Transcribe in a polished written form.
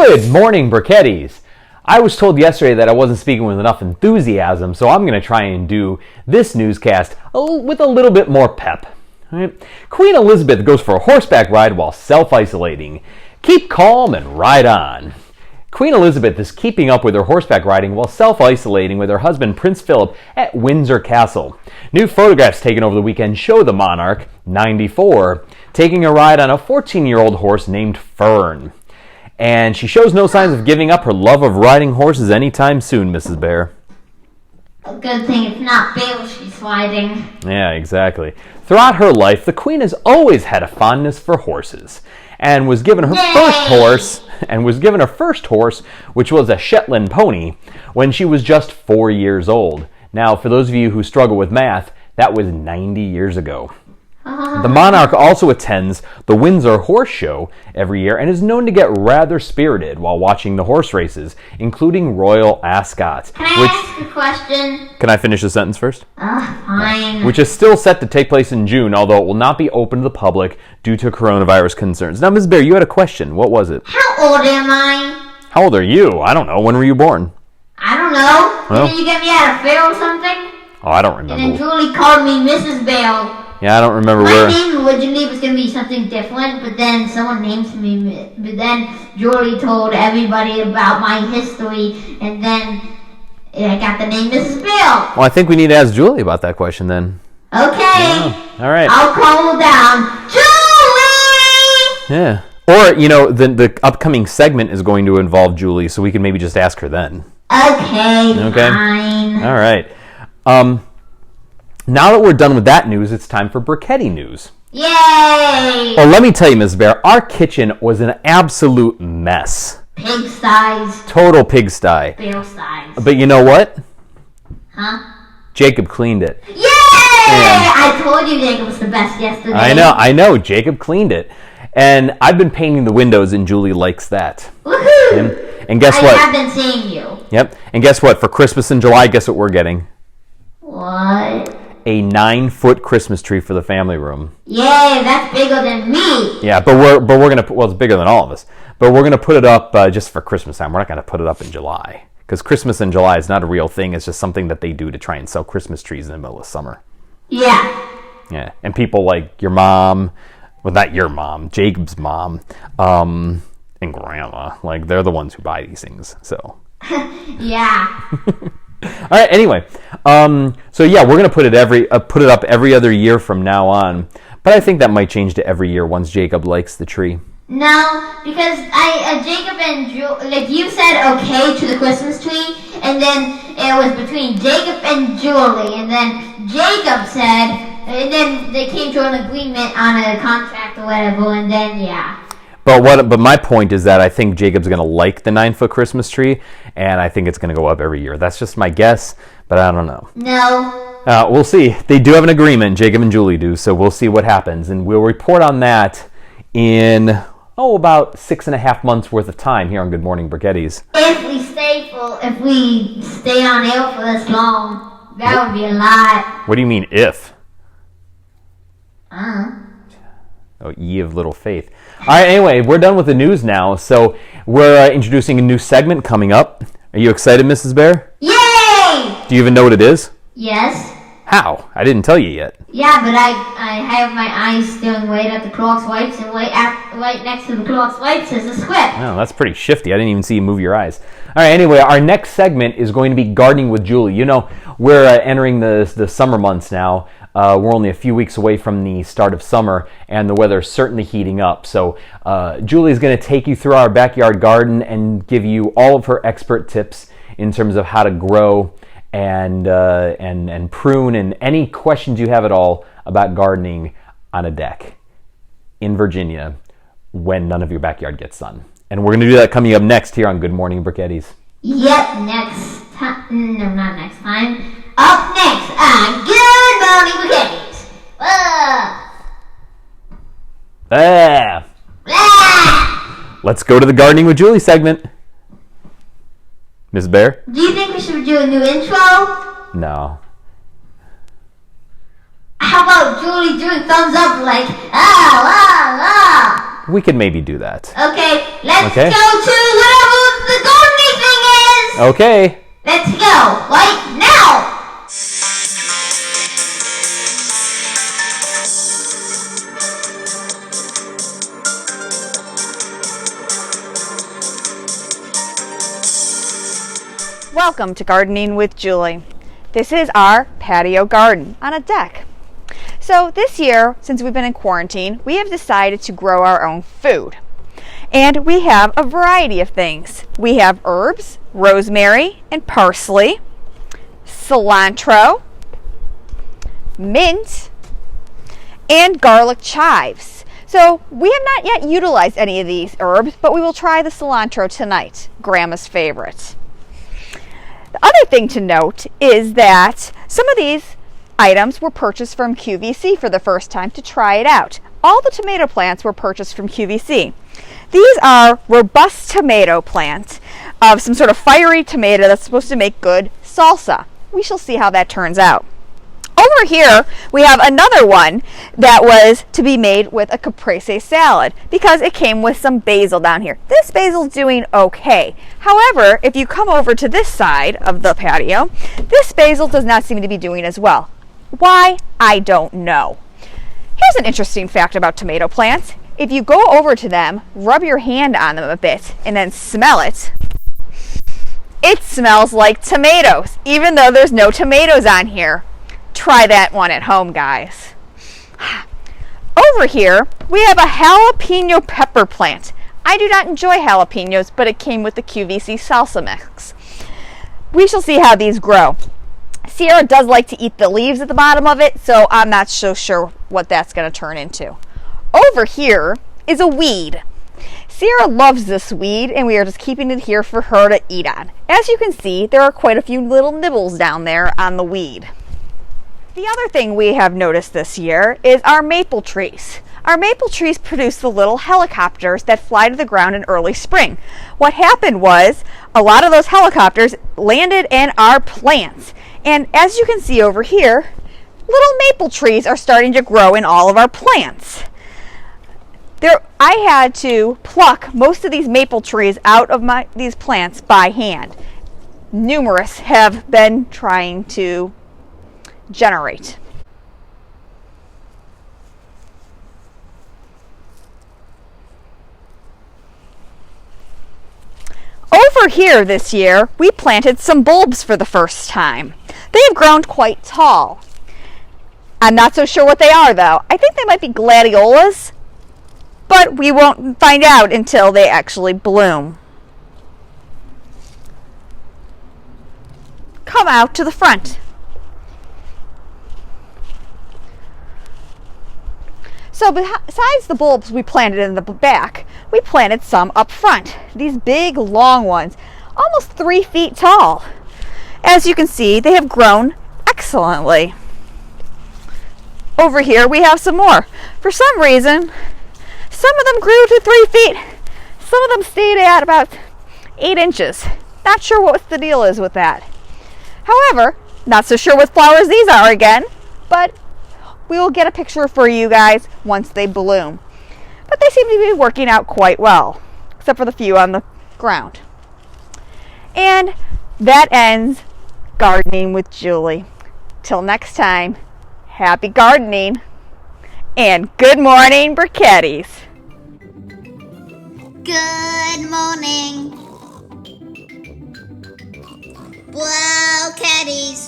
Good morning, Briquetties. I was told yesterday that I wasn't speaking with enough enthusiasm, so I'm going to try and do this newscast with a little bit more pep. Right? Queen Elizabeth goes for a horseback ride while self-isolating. Keep calm and ride on. Queen Elizabeth is keeping up with her horseback riding while self-isolating with her husband Prince Philip at Windsor Castle. New photographs taken over the weekend show the monarch, 94, taking a ride on a 14-year-old horse named Fern. And she shows no signs of giving up her love of riding horses anytime soon, Mrs. Bear. A good thing it's not Bill she's riding. Yeah, exactly. Throughout her life, the Queen has always had a fondness for horses, and was given her first horse, which was a Shetland pony, when she was just 4 years old. Now, for those of you who struggle with math, that was 90 years ago. The monarch also attends the Windsor Horse Show every year and is known to get rather spirited while watching the horse races, including royal ascots. Can I ask a question? Can I finish the sentence first? Fine. Which is still set to take place in June, although it will not be open to the public due to coronavirus concerns. Now, Ms. Bear, you had a question. What was it? How old am I? How old are you? I don't know. When were you born? I don't know. Well, Did you get me out of fair or something? Oh, I don't remember. And then Julie called me Mrs. Bale. Yeah, I don't remember My name originally was going to be something different, but then someone named me, but then Julie told everybody about my history, and then I got the name Mrs. Bale. Well, I think we need to ask Julie about that question then. Okay. Yeah. All right. I'll call her down. Julie! Yeah. Or, the upcoming segment is going to involve Julie, so we can maybe just ask her then. Okay. Fine. All right. Now that we're done with that news, it's time for Briquetti news. Yay! Well, let me tell you, Ms. Bear, our kitchen was an absolute mess. Pig-size. Total pigsty. Bear-size. But you know what? Huh? Jacob cleaned it. Yay! I told you Jacob was the best yesterday. I know. Jacob cleaned it. And I've been painting the windows, and Julie likes that. Woohoo! And guess what? I have been seeing you. Yep. And guess what? For Christmas in July, guess what we're getting? What? A 9-foot Christmas tree for the family room. Yay, that's bigger than me. Yeah, but we're gonna put, well, it's bigger than all of us. But we're gonna put it up just for Christmas time. We're not gonna put it up in July because Christmas in July is not a real thing. It's just something that they do to try and sell Christmas trees in the middle of summer. Yeah. Yeah, and people like your mom, well, not your mom, Jacob's mom, and Grandma, like they're the ones who buy these things. So. Yeah. All right. Anyway, so yeah, we're gonna put it up every other year from now on. But I think that might change to every year once Jacob likes the tree. No, because Jacob and you said okay to the Christmas tree, and then it was between Jacob and Julie, and then Jacob said, and then they came to an agreement on a contract or whatever, and then yeah. But my point is that I think Jacob's going to like the 9-foot Christmas tree, and I think it's going to go up every year. That's just my guess, but I don't know. No. We'll see. They do have an agreement, Jacob and Julie do, so we'll see what happens, and we'll report on that in, about 6.5 months worth of time here on Good Morning Briquetties. If we stay on air for this long, that would be a lot. What do you mean, if? Uh-huh. Oh, ye of little faith. All right, anyway, we're done with the news now, so we're introducing a new segment coming up. Are you excited, Mrs. Bear? Yay! Do you even know what it is? Yes. How? I didn't tell you yet. Yeah, but I have my eyes staring right at the clock swipes, and right next to the clock swipes is a script. Oh, that's pretty shifty. I didn't even see you move your eyes. All right, anyway, our next segment is going to be Gardening with Julie. We're entering the summer months now. We're only a few weeks away from the start of summer, and the weather's certainly heating up. So Julie's going to take you through our backyard garden and give you all of her expert tips in terms of how to grow and prune, and any questions you have at all about gardening on a deck in Virginia when none of your backyard gets done. And we're going to do that coming up next here on Good Morning Briquetties. Yep, next time. No, not next time. Up next on Good Morning Briquetties. Let's go to the Gardening with Julie segment. Ms. Bear? Do you think we should do a new intro? No. How about Julie doing thumbs up like, We could maybe do that. Okay, let's Okay. go to whatever the gardening thing is. Okay. Let's go right now. Welcome to Gardening with Julie. This is our patio garden on a deck. So this year, since we've been in quarantine, we have decided to grow our own food. And we have a variety of things. We have herbs, rosemary and parsley, cilantro, mint, and garlic chives. So we have not yet utilized any of these herbs, but we will try the cilantro tonight, Grandma's favorite. The other thing to note is that some of these items were purchased from QVC for the first time to try it out. All the tomato plants were purchased from QVC. These are robust tomato plants of some sort of fiery tomato that's supposed to make good salsa. We shall see how that turns out. Over here, we have another one that was to be made with a caprese salad because it came with some basil down here. This basil's doing okay. However, if you come over to this side of the patio, this basil does not seem to be doing as well. Why? I don't know. Here's an interesting fact about tomato plants. If you go over to them, rub your hand on them a bit, and then smell it, it smells like tomatoes, even though there's no tomatoes on here. Try that one at home, guys. Over here, we have a jalapeno pepper plant. I do not enjoy jalapenos, but it came with the QVC salsa mix. We shall see how these grow. Sierra does like to eat the leaves at the bottom of it, so I'm not so sure what that's going to turn into. Over here is a weed. Sierra loves this weed, and we are just keeping it here for her to eat on. As you can see, there are quite a few little nibbles down there on the weed. The other thing we have noticed this year is our maple trees. Our maple trees produce the little helicopters that fly to the ground in early spring. What happened was a lot of those helicopters landed in our plants. And as you can see over here, little maple trees are starting to grow in all of our plants. I had to pluck most of these maple trees out of these plants by hand. Numerous have been trying to generate. Over here this year, we planted some bulbs for the first time. They have grown quite tall. I'm not so sure what they are though. I think they might be gladiolas, but we won't find out until they actually bloom. Come out to the front. So besides the bulbs we planted in the back, we planted some up front. These big, long ones, almost 3 feet tall. As you can see, they have grown excellently. Over here we have some more. For some reason, some of them grew to 3 feet. Some of them stayed at about 8 inches. Not sure what the deal is with that. However, not so sure what flowers these are again, but we will get a picture for you guys once they bloom. But they seem to be working out quite well, except for the few on the ground. And that ends Gardening with Julie. Till next time, happy gardening and good morning, Briquettis. Good morning. Wow, caddies.